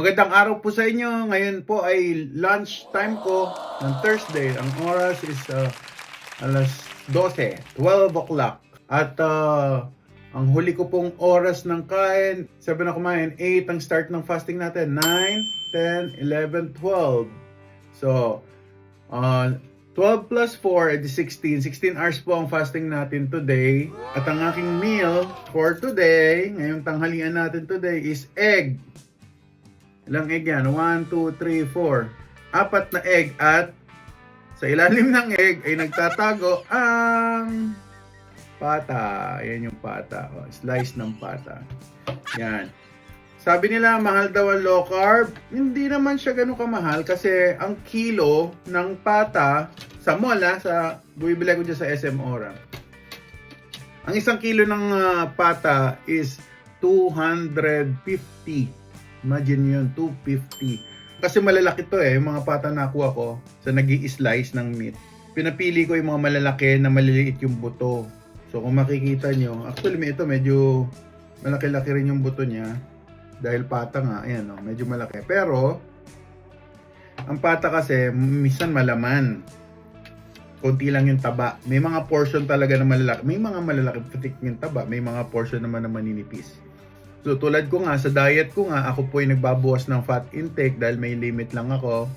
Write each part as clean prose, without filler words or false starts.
Magandang araw po sa inyo. Ngayon po ay lunch time ko ng Thursday. Ang oras is alas 12, 12 o'clock. At ang huli ko pong oras ng kain, 7 na kumain, 8 ang start ng fasting natin, 9, 10, 11, 12. So, 12 plus 4 edi 16. 16 hours po ang fasting natin today. At ang aking meal for today, ngayong tanghalian natin today is egg. Ilang egg yan? 1, 2, 3, 4. Apat na egg at sa ilalim ng egg ay nagtatago ang pata. Ayan yung pata. O, slice ng pata. Yan. Sabi nila mahal daw ang low carb. Hindi naman siya ganun kamahal kasi ang kilo ng pata sa mall, bumibili ko dyan sa SM Ora. Ang isang kilo ng pata is 250. Imagine yun, 250. Kasi malalaki to yung mga pata na nakuha ko sa nag-i-slice ng meat. Pinapili ko yung mga malalaki na maliliit yung buto. So kung makikita nyo, actually ito medyo malaki-laki rin yung buto niya. Dahil pata nga, ayan medyo malaki. Pero, ang pata kasi, minsan malaman. Konti lang yung taba. May mga portion talaga na malalaki. May mga malalaki patik yung taba. May mga portion naman na maninipis. So tulad ko nga, sa diet ko nga, ako po ay nagbabawas ng fat intake dahil may limit lang ako.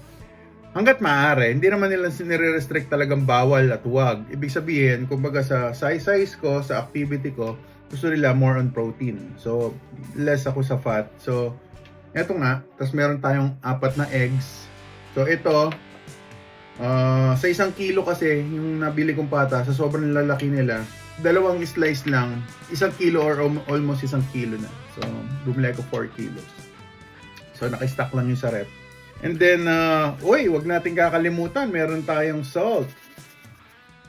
Hanggat maaari, hindi naman nila sinire-restrict talagang bawal at wag. Ibig sabihin, kumbaga sa size ko, sa activity ko, gusto nila more on protein. So, less ako sa fat. So, eto nga, tapos meron tayong 4 na eggs. So, ito, sa 1 kilo kasi, yung nabili kong pata, sa sobrang lalaki nila, 2 slice lang, 1 kilo or almost 1 kilo na. So, bumili ko 4 kilos. So, naka-stock lang yung sa rep. And then, wag natin kakalimutan, meron tayong salt.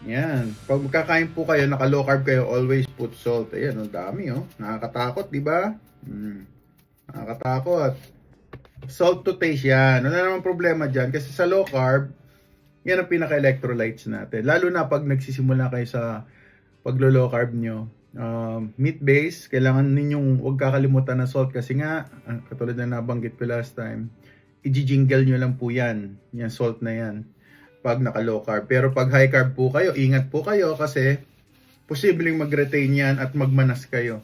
Yan. Pag magkakain po kayo, naka-low carb kayo, always put salt. Ayan, ang dami Nakakatakot, di ba? Nakakatakot. Salt to taste yan. Ano naman problema dyan? Kasi sa low carb, yan ang pinaka-electrolytes natin. Lalo na pag nagsisimula kayo sa paglo-low carb nyo. Meat base, kailangan ninyong huwag kakalimutan ng salt kasi nga, katulad na nabanggit ko last time, i-jingle nyo lang po yan. Yan, salt na yan. Pag naka-low carb. Pero pag high carb po kayo, ingat po kayo kasi posibleng mag-retain yan at magmanas kayo.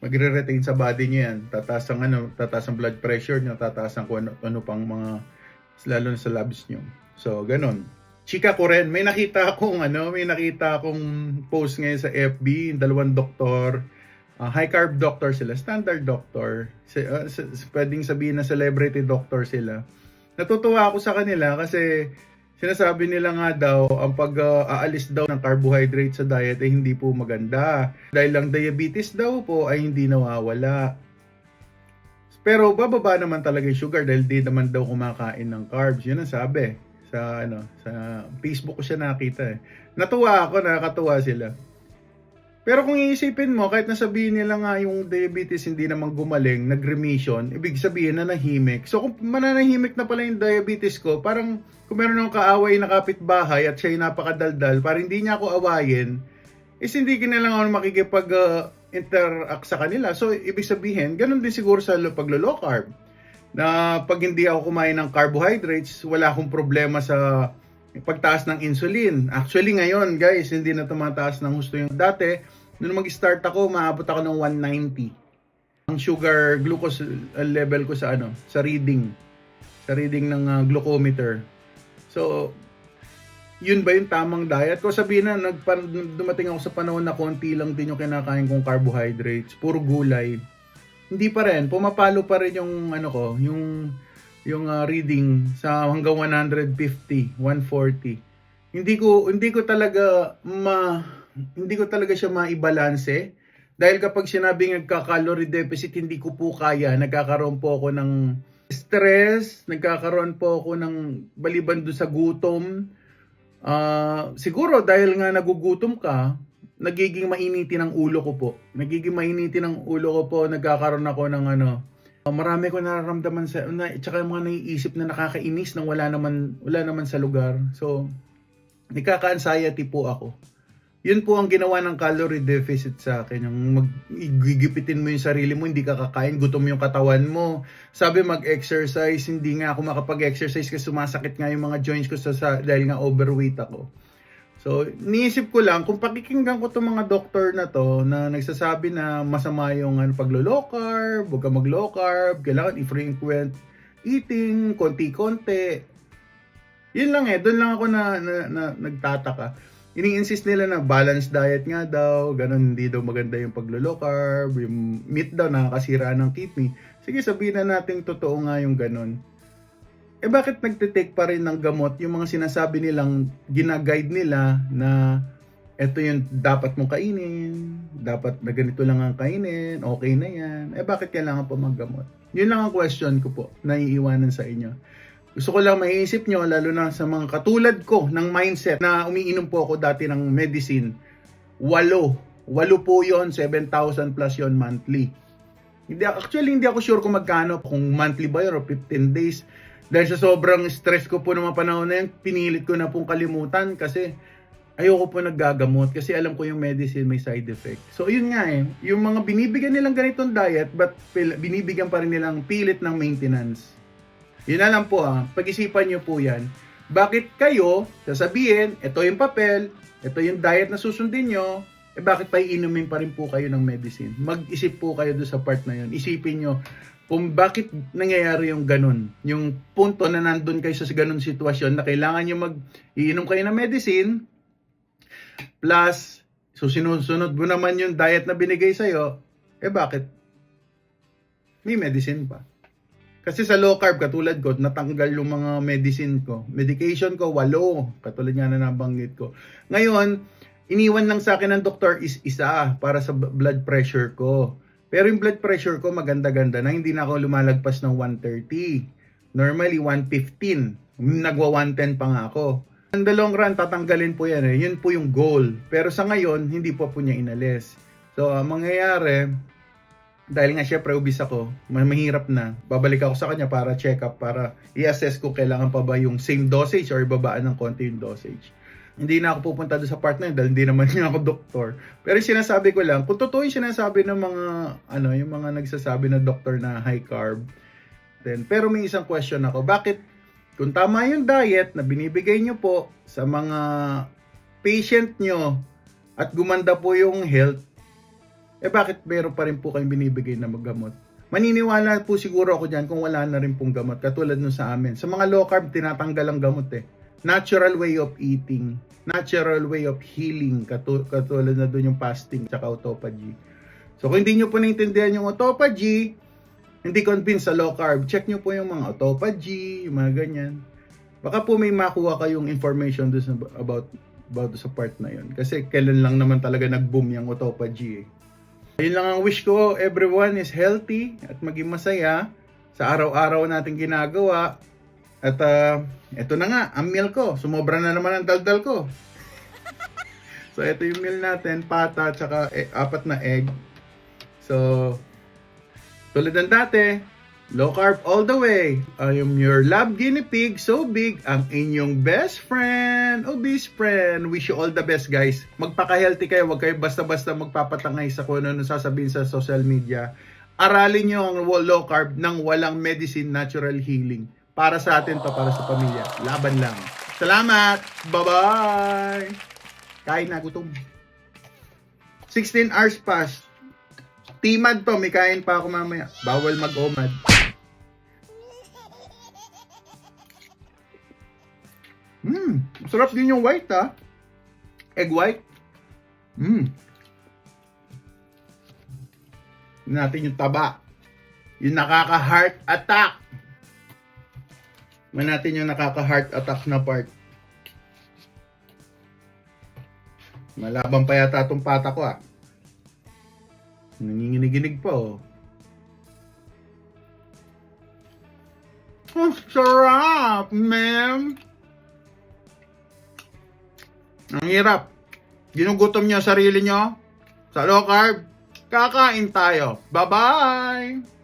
Magre-retain sa body nyo yan. Tataas ang blood pressure nyo, tataas ang ano pang mga, lalo na sa labs nyo. So, ganun. Chika ko rin, may nakita akong post ngayon sa FB, 2 doktor, high carb doctor sila, standard doctor, pwedeng sabihin na celebrity doctor sila. Natutuwa ako sa kanila kasi sinasabi nila nga daw, ang pag-aalis daw ng carbohydrate sa diet ay hindi po maganda. Dahil lang diabetes daw po ay hindi nawawala. Pero bababa naman talaga yung sugar dahil di naman daw kumakain ng carbs. Yun ang sabi. Sa Facebook ko siya nakita nakakatuwa sila. Pero kung iisipin mo, kahit nasabihin nila nga yung diabetes hindi naman gumaling, nag-remission, ibig sabihin na nahimik. So kung mananahimik na pala yung diabetes ko, parang kung meron akong kaaway na kapitbahay at siya'y napakadaldal, parang hindi niya ako awayin, hindi ka na lang ako makikipag-interact sa kanila. So ibig sabihin, ganun din siguro sa paglo-low carb. Na pag hindi ako kumain ng carbohydrates, wala akong problema sa pagtaas ng insulin. Actually ngayon guys, hindi na tumataas ng husto yung dati. Nung mag-start ako, maabot ako ng 190. Ang sugar glucose level ko sa reading ng glucometer. So, yun ba yung tamang diet ko? Sabihin na dumating ako sa panahon na konti lang din yung kinakain kong carbohydrates, puro gulay. Hindi pa rin, pumapalo pa rin yung yung reading sa hanggang 150, 140. Hindi ko talaga siya maibalanse dahil kapag sinabing nagka-calorie deficit, hindi ko po kaya. Nagkakaroon po ako ng stress, nagkakaroon po ako ng baliban do sa gutom. Siguro dahil nga nagugutom ka, nagiging mainitin ang ulo ko po. Nagkakaroon ako ng marami ko nararamdaman tsaka mga naiisip na nakakainis nang wala naman sa lugar. So, nagkaka-anxiety po ako. Yun po ang ginawa ng calorie deficit sa akin. Yung gigipitin mo yung sarili mo, hindi ka kakain, gutom yung katawan mo. Sabi mag-exercise, hindi nga ako makapag-exercise kasi sumasakit nga yung mga joints ko dahil nga overweight ako. So, niisip ko lang, kung pakikinggan ko itong mga doktor na to na nagsasabi na masama yung paglo-low carb, huwag ka mag-low carb, kailangan i-frequent eating, konti-konti. Yun lang doon lang ako na nagtataka. Ini-insist nila na balanced diet nga daw, ganun, hindi daw maganda yung paglo-low carb, yung meat daw nakakasira ng kidney. Sige, sabihin na natin totoo nga yung ganun. Bakit nagtitake pa rin ng gamot yung mga sinasabi nilang ginaguide nila na eto yung dapat mong kainin, dapat na ganito lang ang kainin, okay na yan. Bakit kailangan pa maggamot? Yun lang ang question ko po, naiiwanan sa inyo. Gusto ko lang maiisip nyo, lalo na sa mga katulad ko ng mindset na umiinom po ako dati ng medicine. 8 po yon, 7,000 plus yon monthly. Actually, hindi ako sure kung magkano, kung monthly ba yun o 15 days. Dahil sa sobrang stress ko po ng mga panahon na yun, pinilit ko na pong kalimutan kasi ayoko po naggagamot kasi alam ko yung medicine may side effect. So yun nga yung mga binibigyan nilang ganitong diet but binibigyan pa rin nilang pilit ng maintenance. Yun na lang po pag-isipan nyo po yan. Bakit kayo sasabihin, ito yung papel, ito yung diet na susundin nyo, bakit pa iinumin pa rin po kayo ng medicine? Mag-isip po kayo doon sa part na yun. Isipin nyo kung bakit nangyayari yung ganun. Yung punto na nandun kayo sa ganun sitwasyon na kailangan nyo iinom kayo ng medicine, plus, so sinusunod mo naman yung diet na binigay sa'yo, bakit? May medicine pa. Kasi sa low carb, katulad ko, natanggal yung mga medicine ko. Medication ko, 8. Katulad nga na nabanggit ko. Ngayon, iniwan lang sa akin ng doktor is isa para sa blood pressure ko. Pero yung blood pressure ko maganda-ganda na, hindi na ako lumalagpas ng 130. Normally 115. Nagwa 110 pa nga ako. In the long run, tatanggalin po yan Yun po yung goal. Pero sa ngayon, hindi po niya inalis. So, mangyayari, dahil nga syempre ubis ako, mahirap na. Babalik ako sa kanya para check up, para i-assess ko kailangan pa ba yung same dosage or ibabaan ng konti yung dosage. Hindi na ako pupunta doon sa part na yun dahil hindi naman niya ako doktor. Pero sinasabi ko lang, kung totoo yung sinasabi ng mga, yung mga nagsasabi na doktor na high carb, pero may isang question ako, bakit kung tama yung diet na binibigay nyo po sa mga patient nyo at gumanda po yung health, bakit meron pa rin po kayong binibigay na maggamot? Maniniwala po siguro ako dyan kung wala na rin pong gamot, katulad nun sa amin. Sa mga low carb, tinatanggal ang gamot Natural way of eating, natural way of healing, katulad na doon yung fasting at autophagy. So kung hindi nyo po naintindihan yung autophagy, hindi convinced sa low carb, check nyo po yung mga autophagy, yung mga ganyan. Baka po may makuha kayong information doon about sa part na yun. Kasi kailan lang naman talaga nag-boom yung autophagy Yun lang ang wish ko, everyone is healthy at maging masaya sa araw-araw natin ginagawa. At ito na nga, ang meal ko. Sumobra na naman ang daldal ko. So ito yung meal natin, pata, tsaka 4 na egg. So, tulad ng dati, low carb all the way. I am your lab guinea pig, so big, ang inyong best friend, obese friend. Wish you all the best, guys. Magpaka-healthy kayo, huwag kayo basta-basta magpapatangay sa kung ano sasabihin sa social media. Aralin nyo ang low carb ng walang medicine, natural healing. Para sa atin to, para sa pamilya. Laban lang. Salamat! Bye-bye! Kain na, gutom. 16 hours past. Timad to, may kain pa ako mamaya. Bawal mag-omad. Sarap din yung white Egg white. Natin yung taba. Yung nakaka-heart attack. Natin yung nakaka-heart attack na part. Malabang pa yata itong pata ko Nanginginig-ginig pa sarap, ma'am. Ang hirap. Ginugutom nyo sarili nyo sa low carb. Kakain tayo. Bye-bye!